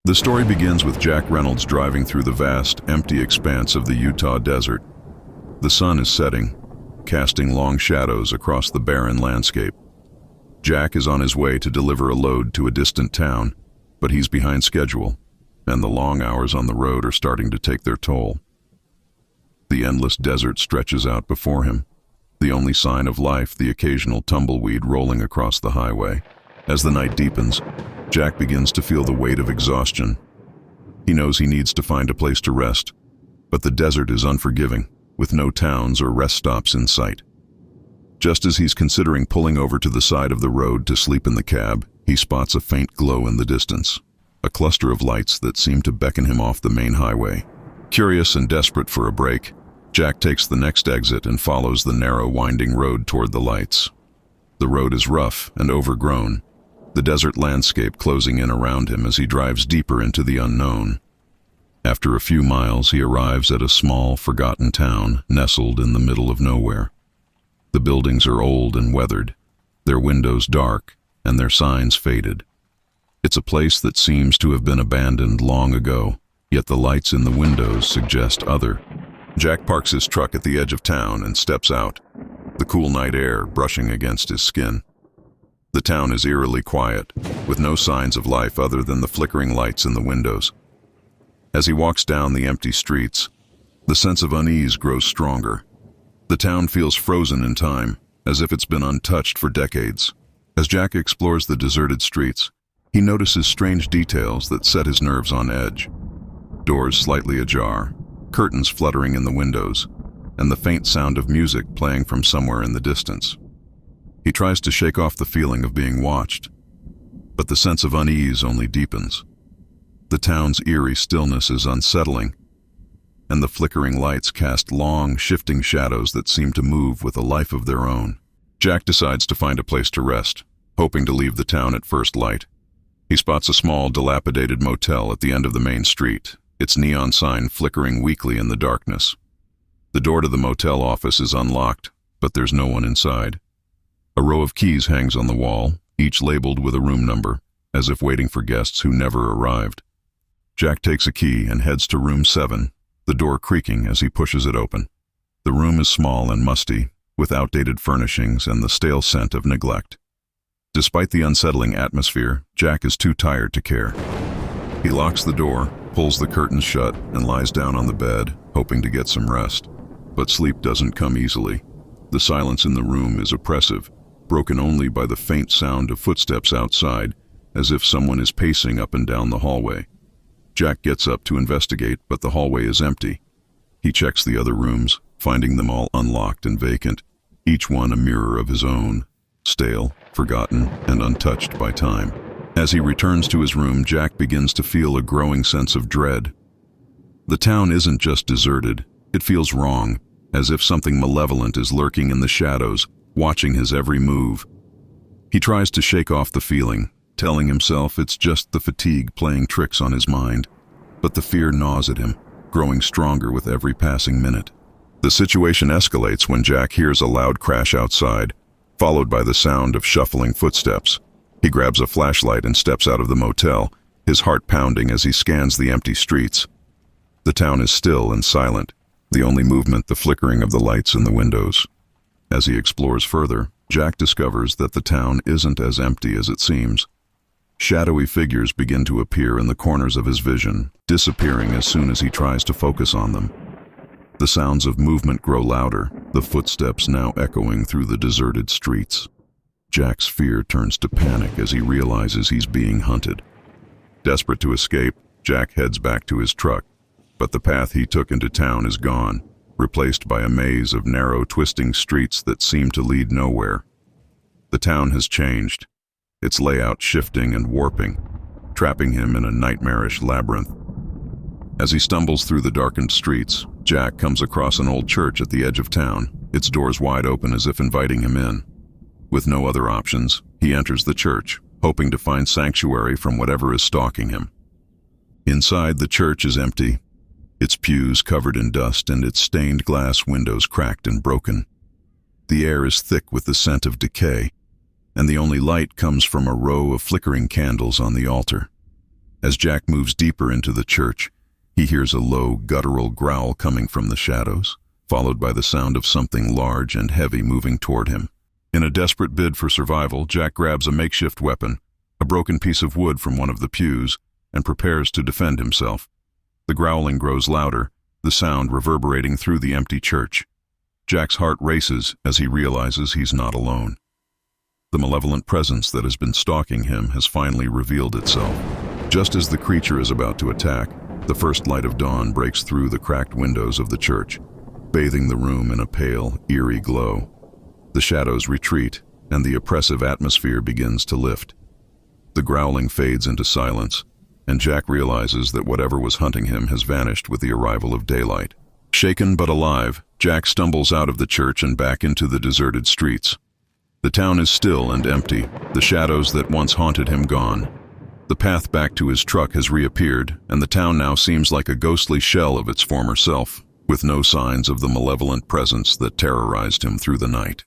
The story begins with Jack Reynolds driving through the vast, empty expanse of the Utah desert. The sun is setting, casting long shadows across the barren landscape. Jack is on his way to deliver a load to a distant town, but he's behind schedule, and the long hours on the road are starting to take their toll. The endless desert stretches out before him, the only sign of life the occasional tumbleweed rolling across the highway. As the night deepens, Jack begins to feel the weight of exhaustion. He knows he needs to find a place to rest, but the desert is unforgiving, with no towns or rest stops in sight. Just as he's considering pulling over to the side of the road to sleep in the cab, he spots a faint glow in the distance, a cluster of lights that seem to beckon him off the main highway. Curious and desperate for a break, Jack takes the next exit and follows the narrow, winding road toward the lights. The road is rough and overgrown, the desert landscape closing in around him as he drives deeper into the unknown. After a few miles, he arrives at a small, forgotten town nestled in the middle of nowhere. The buildings are old and weathered, their windows dark, and their signs faded. It's a place that seems to have been abandoned long ago, yet the lights in the windows suggest other. Jack parks his truck at the edge of town and steps out, the cool night air brushing against his skin. The town is eerily quiet, with no signs of life other than the flickering lights in the windows. As he walks down the empty streets, the sense of unease grows stronger. The town feels frozen in time, as if it's been untouched for decades. As Jack explores the deserted streets, he notices strange details that set his nerves on edge. Doors slightly ajar, curtains fluttering in the windows, and the faint sound of music playing from somewhere in the distance. He tries to shake off the feeling of being watched, but the sense of unease only deepens. The town's eerie stillness is unsettling, and the flickering lights cast long, shifting shadows that seem to move with a life of their own. Jack decides to find a place to rest, hoping to leave the town at first light. He spots a small, dilapidated motel at the end of the main street, its neon sign flickering weakly in the darkness. The door to the motel office is unlocked, but there's no one inside. A row of keys hangs on the wall, each labeled with a room number, as if waiting for guests who never arrived. Jack takes a key and heads to room 7, the door creaking as he pushes it open. The room is small and musty, with outdated furnishings and the stale scent of neglect. Despite the unsettling atmosphere, Jack is too tired to care. He locks the door, pulls the curtains shut, and lies down on the bed, hoping to get some rest. But sleep doesn't come easily. The silence in the room is oppressive, broken only by the faint sound of footsteps outside, as if someone is pacing up and down the hallway. Jack gets up to investigate, but the hallway is empty. He checks the other rooms, finding them all unlocked and vacant, each one a mirror of his own, stale, forgotten, and untouched by time. As he returns to his room, Jack begins to feel a growing sense of dread. The town isn't just deserted, it feels wrong, as if something malevolent is lurking in the shadows, watching his every move. He tries to shake off the feeling, telling himself it's just the fatigue playing tricks on his mind, but the fear gnaws at him, growing stronger with every passing minute. The situation escalates when Jack hears a loud crash outside, followed by the sound of shuffling footsteps. He grabs a flashlight and steps out of the motel, his heart pounding as he scans the empty streets. The town is still and silent, the only movement the flickering of the lights in the windows. As he explores further, Jack discovers that the town isn't as empty as it seems. Shadowy figures begin to appear in the corners of his vision, disappearing as soon as he tries to focus on them. The sounds of movement grow louder, the footsteps now echoing through the deserted streets. Jack's fear turns to panic as he realizes he's being hunted. Desperate to escape, Jack heads back to his truck, but the path he took into town is gone, replaced by a maze of narrow, twisting streets that seem to lead nowhere. The town has changed, its layout shifting and warping, trapping him in a nightmarish labyrinth. As he stumbles through the darkened streets, Jack comes across an old church at the edge of town, its doors wide open as if inviting him in. With no other options, he enters the church, hoping to find sanctuary from whatever is stalking him. Inside, the church is empty, its pews covered in dust and its stained glass windows cracked and broken. The air is thick with the scent of decay, and the only light comes from a row of flickering candles on the altar. As Jack moves deeper into the church, he hears a low, guttural growl coming from the shadows, followed by the sound of something large and heavy moving toward him. In a desperate bid for survival, Jack grabs a makeshift weapon, a broken piece of wood from one of the pews, and prepares to defend himself. The growling grows louder, the sound reverberating through the empty church. Jack's heart races as he realizes he's not alone. The malevolent presence that has been stalking him has finally revealed itself. Just as the creature is about to attack, the first light of dawn breaks through the cracked windows of the church, bathing the room in a pale, eerie glow. The shadows retreat, and the oppressive atmosphere begins to lift. The growling fades into silence, and Jack realizes that whatever was hunting him has vanished with the arrival of daylight. Shaken but alive, Jack stumbles out of the church and back into the deserted streets. The town is still and empty, the shadows that once haunted him gone. The path back to his truck has reappeared, and the town now seems like a ghostly shell of its former self, with no signs of the malevolent presence that terrorized him through the night.